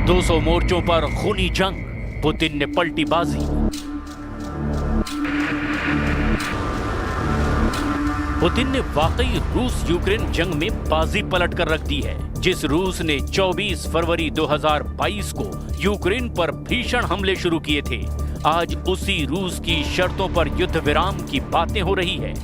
200 मोर्चों पर खूनी जंग, पुतिन ने पलटी बाजी। पुतिन ने वाकई रूस यूक्रेन जंग में बाजी पलट कर रख दी है। जिस रूस ने 24 फरवरी 2022 को यूक्रेन पर भीषण हमले शुरू किए थे, आज उसी रूस की शर्तों पर युद्ध विराम की बातें हो रही है।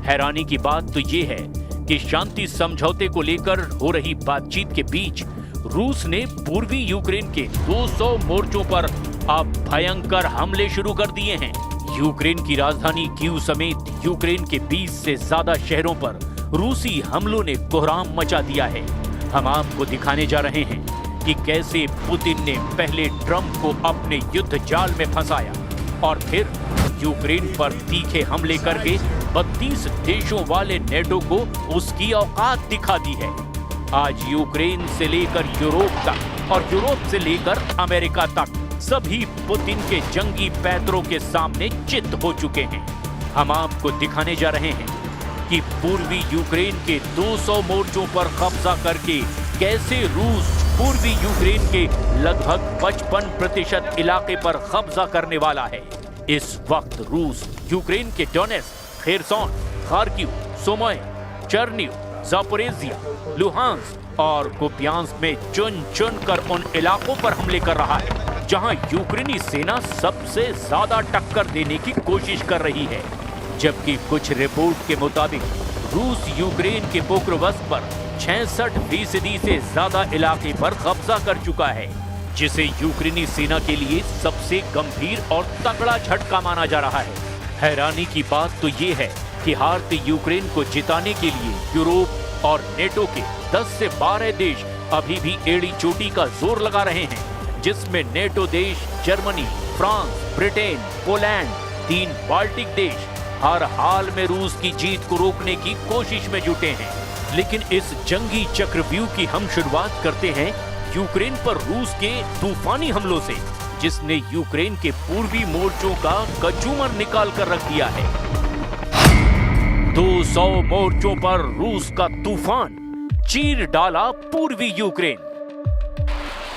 हैरानी की बात तो ये है कि शांति समझौते को लेकर हो रही बातचीत के बीच रूस ने पूर्वी यूक्रेन के 200 मोर्चों पर अब भयंकर हमले शुरू कर दिए हैं। यूक्रेन की राजधानी कीव समेत यूक्रेन के 20 से ज्यादा शहरों पर रूसी हमलों ने कोहराम मचा दिया है। हम आपको दिखाने जा रहे हैं कि कैसे पुतिन ने पहले ट्रंप को अपने युद्ध जाल में फंसाया और फिर यूक्रेन पर तीखे हमले करके 32 देशों वाले नेटो को उसकी औकात दिखा दी है। आज यूक्रेन से लेकर यूरोप तक और यूरोप से लेकर अमेरिका तक सभी पुतिन के जंगी पैतरों के सामने चित हो चुके हैं। हम आपको दिखाने जा रहे हैं कि पूर्वी यूक्रेन के 200 मोर्चों पर कब्जा करके कैसे रूस पूर्वी यूक्रेन के लगभग 55% इलाके पर कब्जा करने वाला है। इस वक्त रूस यूक्रेन के Donetsk, Kherson, Kharkiv, Sumy, Chernihiv, Zaporizhzhia, Luhansk और कुपियांस्क में चुन चुन कर उन इलाकों पर हमले कर रहा है जहां यूक्रेनी सेना सबसे ज्यादा टक्कर देने की कोशिश कर रही है। जबकि कुछ रिपोर्ट के मुताबिक रूस यूक्रेन के पोक्रोवस्क पर 66% से ज्यादा इलाके पर कब्जा कर चुका है, जिसे यूक्रेनी सेना के लिए सबसे गंभीर और तगड़ा झटका माना जा रहा है। हैरानी की बात तो ये है कि हारते यूक्रेन को जिताने के लिए यूरोप और नेटो के 10 से 12 देश अभी भी एड़ी चोटी का जोर लगा रहे हैं, जिसमें नेटो देश Germany, France, Britain, Poland, 3 Baltic देश हर हाल में रूस की जीत को रोकने की कोशिश में जुटे हैं। लेकिन इस जंगी चक्रव्यूह की हम शुरुआत करते हैं यूक्रेन पर रूस के तूफानी हमलों से, जिसने यूक्रेन के पूर्वी मोर्चों का कचूमर निकाल कर रख दिया है। 200 मोर्चों पर रूस का तूफान, चीर डाला पूर्वी यूक्रेन।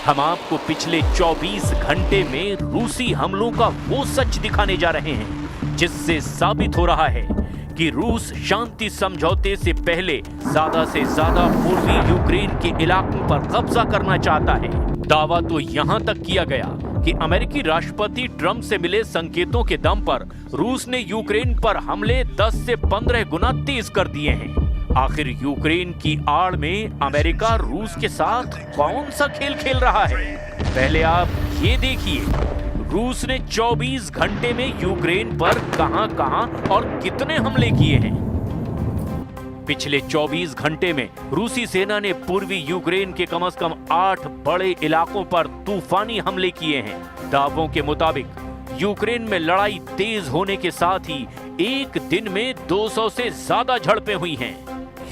हम आपको पिछले 24 घंटे में रूसी हमलों का वो सच दिखाने जा रहे हैं जिससे साबित हो रहा है कि रूस शांति समझौते से पहले ज्यादा से ज्यादा पूर्वी यूक्रेन के इलाकों पर कब्जा करना चाहता है। दावा तो यहां तक किया गया कि अमेरिकी राष्ट्रपति ट्रंप से मिले संकेतों के दम पर रूस ने यूक्रेन पर हमले 10 से 15 गुना तेज कर दिए हैं। आखिर यूक्रेन की आड़ में अमेरिका रूस के साथ कौन सा खेल खेल रहा है? पहले आप ये देखिए, रूस ने 24 घंटे में यूक्रेन पर कहां-कहां और कितने हमले किए हैं। पिछले 24 घंटे में रूसी सेना ने पूर्वी यूक्रेन के कम से कम 8 बड़े इलाकों पर तूफानी हमले किए हैं। दावों के मुताबिक यूक्रेन में लड़ाई तेज होने के साथ ही एक दिन में 200 से ज्यादा झड़पें हुई हैं।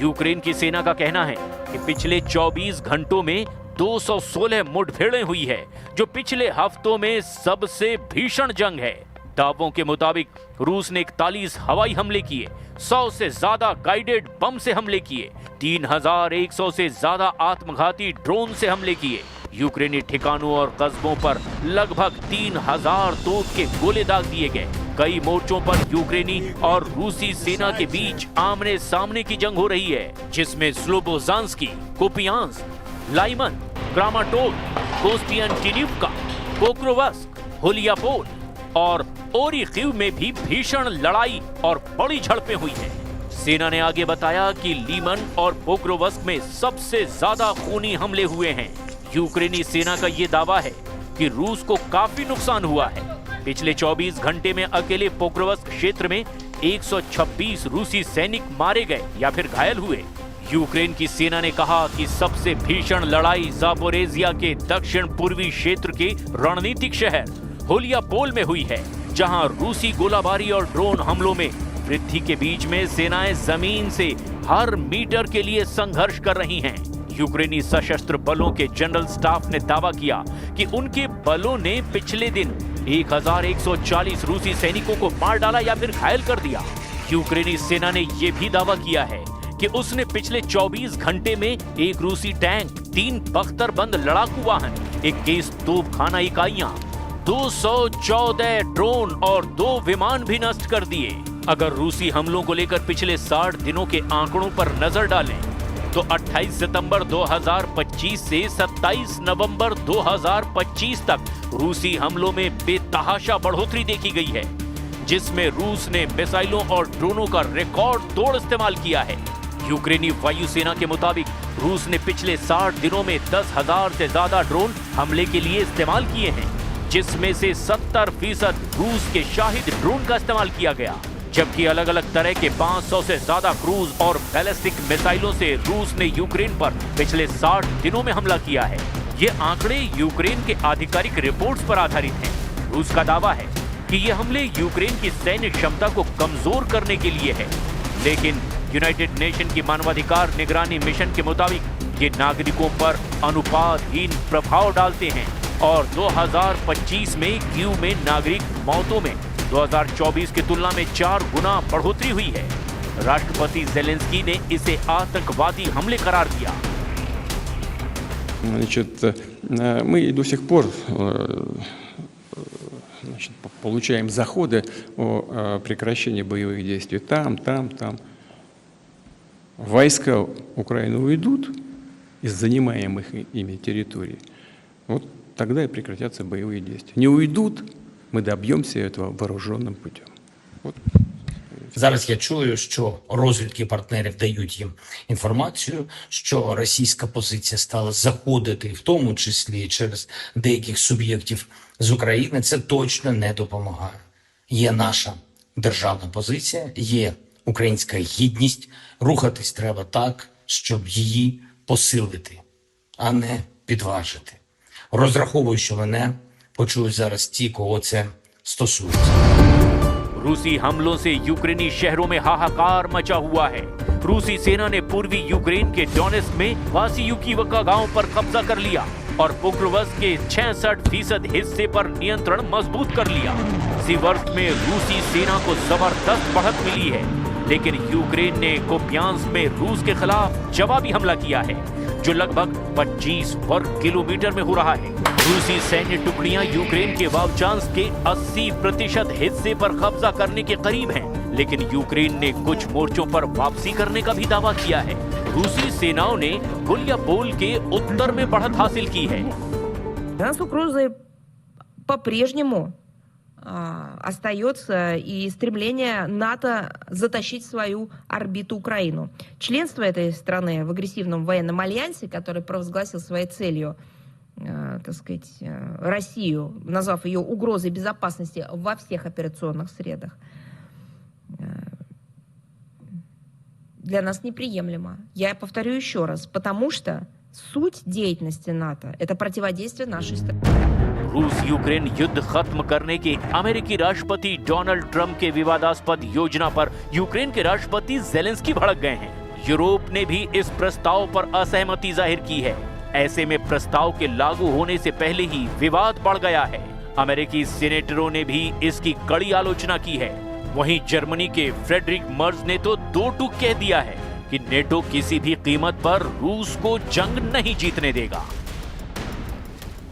यूक्रेन की सेना का कहना है कि पिछले 24 घंटों में 216 मुठभेड़ें हुई है, जो पिछले हफ्तों में सबसे भीषण जंग है। दावों के मुताबिक रूस ने 41 हवाई हमले किए, 100 से ज्यादा गाइडेड बम से हमले किए, 3100 से ज्यादा आत्मघाती ड्रोन से हमले किए। यूक्रेनी ठिकानों और कस्बों पर लगभग 3000 तोप के गोले दाग दिए गए। कई मोर्चों पर यूक्रेनी और रूसी सेना के बीच आमने सामने की जंग हो रही है, जिसमें स्लोबोजांस्की, कुपियांस्क, लाइमन, क्रामाटोर्स्क, कोस्टियांटिनिवका, पोक्रोवस्क, होलियापोल और ओरिखीव में भी भीषण लड़ाई और बड़ी झड़पें हुई हैं। सेना ने आगे बताया कि लीमन और पोक्रोवस्क में सबसे ज्यादा खूनी हमले हुए हैं। यूक्रेनी सेना का ये दावा है कि रूस को काफी नुकसान हुआ है। पिछले 24 घंटे में अकेले पोक्रोवस्क क्षेत्र में 126 रूसी सैनिक मारे गए या फिर घायल हुए। यूक्रेन की सेना ने कहा कि सबसे भीषण लड़ाई जापोरेजिया के दक्षिण पूर्वी क्षेत्र के रणनीतिक शहर होलियापोल में हुई है, जहां रूसी गोलाबारी और ड्रोन हमलों में वृद्धि के बीच में सेनाएं जमीन से हर मीटर के लिए संघर्ष कर रही हैं। यूक्रेनी सशस्त्र बलों के जनरल स्टाफ ने दावा किया कि उनके बलों ने पिछले दिन 1140 रूसी सैनिकों को मार डाला या फिर घायल कर दिया। यूक्रेनी सेना ने यह भी दावा किया है कि उसने पिछले 24 घंटे में एक रूसी टैंक, 3 बख्तरबंद लड़ाकू वाहन, 21 तोपखाना इकाइयां, 214 ड्रोन और 2 विमान भी नष्ट कर दिए। अगर रूसी हमलों को लेकर पिछले 60 दिनों के आंकड़ों पर नजर डालें तो 28 सितंबर 2025 से 27 नवंबर 2025 तक रूसी हमलों में बेतहाशा बढ़ोतरी देखी गई है, जिसमें रूस ने मिसाइलों और ड्रोनों का रिकॉर्ड तोड़ इस्तेमाल किया है। यूक्रेनी वायुसेना के मुताबिक रूस ने पिछले 60 दिनों में 10,000 से ज्यादा ड्रोन हमले के लिए इस्तेमाल किए हैं, जिसमें से 70% रूस के शाहिद ड्रोन का इस्तेमाल किया गया, जबकि अलग अलग तरह के 500 से ज्यादा क्रूज और बैलिस्टिक मिसाइलों से रूस ने यूक्रेन पर पिछले 60 दिनों में हमला किया है। ये आंकड़े यूक्रेन के आधिकारिक रिपोर्ट्स पर आधारित हैं। रूस का दावा है कि ये हमले यूक्रेन की सैन्य क्षमता को कमजोर करने के लिए है, लेकिन यूनाइटेड नेशन की मानवाधिकार निगरानी मिशन के मुताबिक ये नागरिकों पर अनुपातहीन प्रभाव डालते हैं और 2025 में कीव में नागरिक मौतों में 2024 की तुलना में 4 गुना बढ़ोतरी हुई है। राष्ट्रपति जेलेंस्की ने इसे आतंकवादी हमले करार दिया। Значит, мы до сих пор получаем заходы о прекращении боевых действий там. Войска Украины уйдут из занимаемых ими территорий, вот тогда и прекратятся боевые действия. Не уйдут, ми доб'ємося этого вооруженным путем. От. Зараз я чую, що розвідки партнерів дають їм інформацію, що російська позиція стала заходити, в тому числі через деяких суб'єктів з України. Це точно не допомагає. Є наша державна позиція, є українська гідність. Рухатись треба так, щоб її посилити, а не підважити. Розраховую, що мене почують зараз ті, кого це стосується. रूसी हमलों से यूक्रेनी शहरों में हाहाकार मचा हुआ है। रूसी सेना ने पूर्वी यूक्रेन के डोनेस्क में वासियुकीवका गांव पर कब्जा कर लिया और पोक्रोवस्क के 66% हिस्से पर नियंत्रण मजबूत कर लिया। सीवर्स्क में रूसी सेना को जबरदस्त बढ़त मिली है, लेकिन यूक्रेन ने कोप्यांस्क में रूस के खिलाफ जवाबी हमला किया है, जो लगभग 25 वर्ग किलोमीटर में हो रहा है। रूसी सैन्य टुकड़ियां यूक्रेन के वावचांस्क के 80% हिस्से पर कब्जा करने के करीब हैं, लेकिन यूक्रेन ने कुछ मोर्चों पर वापसी करने का भी दावा किया है। रूसी सेनाओं ने गुलियापोल के उत्तर में बढ़त हासिल की है। Нас угрозой по-прежнему остается и стремление НАТО затащить в свою орбиту Украину. Членство этой страны в агрессивном военном альянсе, который провозгласил своей целью, так сказать, Россию, назвав ее угрозой безопасности во всех операционных средах, для нас неприемлемо. Я повторю еще раз, потому что суть деятельности НАТО – это противодействие нашей стране. रूस यूक्रेन युद्ध खत्म करने के अमेरिकी राष्ट्रपति डोनाल्ड ट्रंप के विवादास्पद योजना पर यूक्रेन के राष्ट्रपति जेलेंस्की भड़क गए हैं। यूरोप ने भी इस प्रस्ताव पर असहमति जाहिर की है। ऐसे में प्रस्ताव के लागू होने से पहले ही विवाद बढ़ गया है। अमेरिकी सीनेटरों ने भी इसकी कड़ी आलोचना की है। वहीं जर्मनी के फ्रेडरिक मर्ज ने तो दो टूक कह दिया है कि नेटो किसी भी कीमत पर रूस को जंग नहीं जीतने देगा।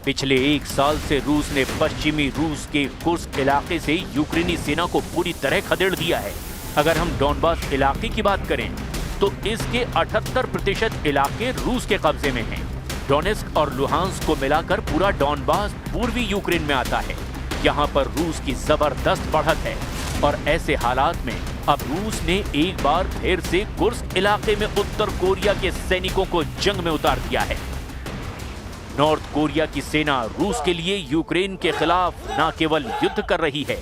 पिछले 1 साल से रूस ने पश्चिमी रूस के कुर्स्क इलाके से यूक्रेनी सेना को पूरी तरह खदेड़ दिया है। अगर हम डॉनबास इलाके की बात करें तो इसके 78% इलाके रूस के कब्जे में हैं। डोनेस्क और लुहांस्क को मिलाकर पूरा डॉनबास पूर्वी यूक्रेन में आता है। यहाँ पर रूस की जबरदस्त बढ़त है और ऐसे हालात में अब रूस ने एक बार फिर से कुर्स्क इलाके में उत्तर कोरिया के सैनिकों को जंग में उतार दिया है। नॉर्थ कोरिया की सेना रूस के लिए यूक्रेन के खिलाफ न केवल युद्ध कर रही है,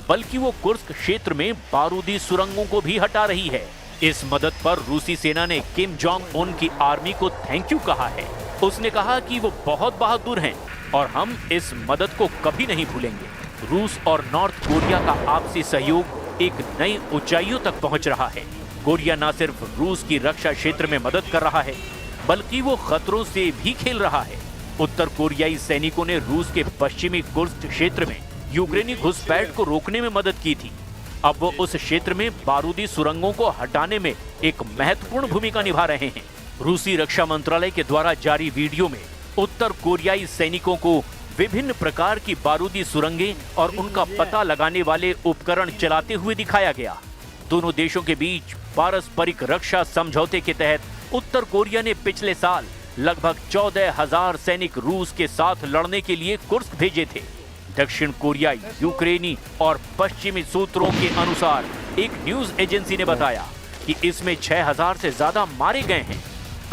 बल्कि वो कुर्स्क क्षेत्र में बारूदी सुरंगों को भी हटा रही है। इस मदद पर रूसी सेना ने किम जोंग उन की आर्मी को थैंक यू कहा है। उसने कहा कि वो बहुत बहादुर हैं और हम इस मदद को कभी नहीं भूलेंगे। रूस और नॉर्थ कोरिया का आपसी सहयोग एक नई ऊंचाइयों तक पहुंच रहा है। कोरिया न सिर्फ रूस की रक्षा क्षेत्र में मदद कर रहा है, बल्कि वो खतरों से भी खेल रहा है। उत्तर कोरियाई सैनिकों ने रूस के पश्चिमी कुर्स्क क्षेत्र में यूक्रेनी घुसपैठ को रोकने में मदद की थी। अब वो उस क्षेत्र में बारूदी सुरंगों को हटाने में एक महत्वपूर्ण भूमिका निभा रहे हैं। रूसी रक्षा मंत्रालय के द्वारा जारी वीडियो में उत्तर कोरियाई सैनिकों को विभिन्न प्रकार की बारूदी सुरंगें और उनका पता लगाने वाले उपकरण चलाते हुए दिखाया गया। दोनों देशों के बीच पारस्परिक रक्षा समझौते के तहत उत्तर कोरिया ने पिछले साल लगभग 14,000 सैनिक रूस के साथ लड़ने के लिए कुर्स्क भेजे थे। दक्षिण कोरिया यूक्रेनी और पश्चिमी सूत्रों के अनुसार एक न्यूज एजेंसी ने बताया कि इसमें 6,000 से ज्यादा मारे गए हैं।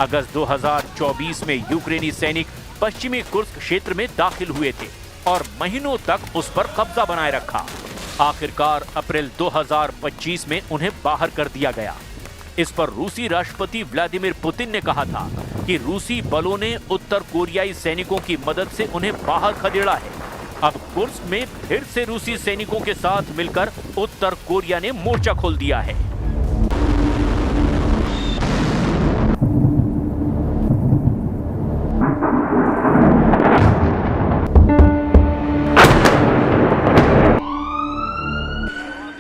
अगस्त 2024 में यूक्रेनी सैनिक पश्चिमी कुर्स्क क्षेत्र में दाखिल हुए थे और महीनों तक उस पर कब्जा बनाए रखा। आखिरकार अप्रैल 2025 में उन्हें बाहर कर दिया गया। इस पर रूसी राष्ट्रपति व्लादिमीर पुतिन ने कहा था कि रूसी बलों ने उत्तर कोरियाई सैनिकों की मदद से उन्हें बाहर खदेड़ा है। अब कुर्स्क में फिर से रूसी सैनिकों के साथ मिलकर उत्तर कोरिया ने मोर्चा खोल दिया है।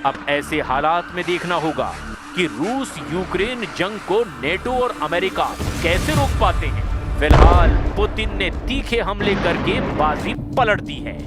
अब ऐसे हालात में देखना होगा कि रूस यूक्रेन जंग को नेटो और अमेरिका कैसे रोक पाते हैं। फिलहाल पुतिन ने तीखे हमले करके बाजी पलट दी है।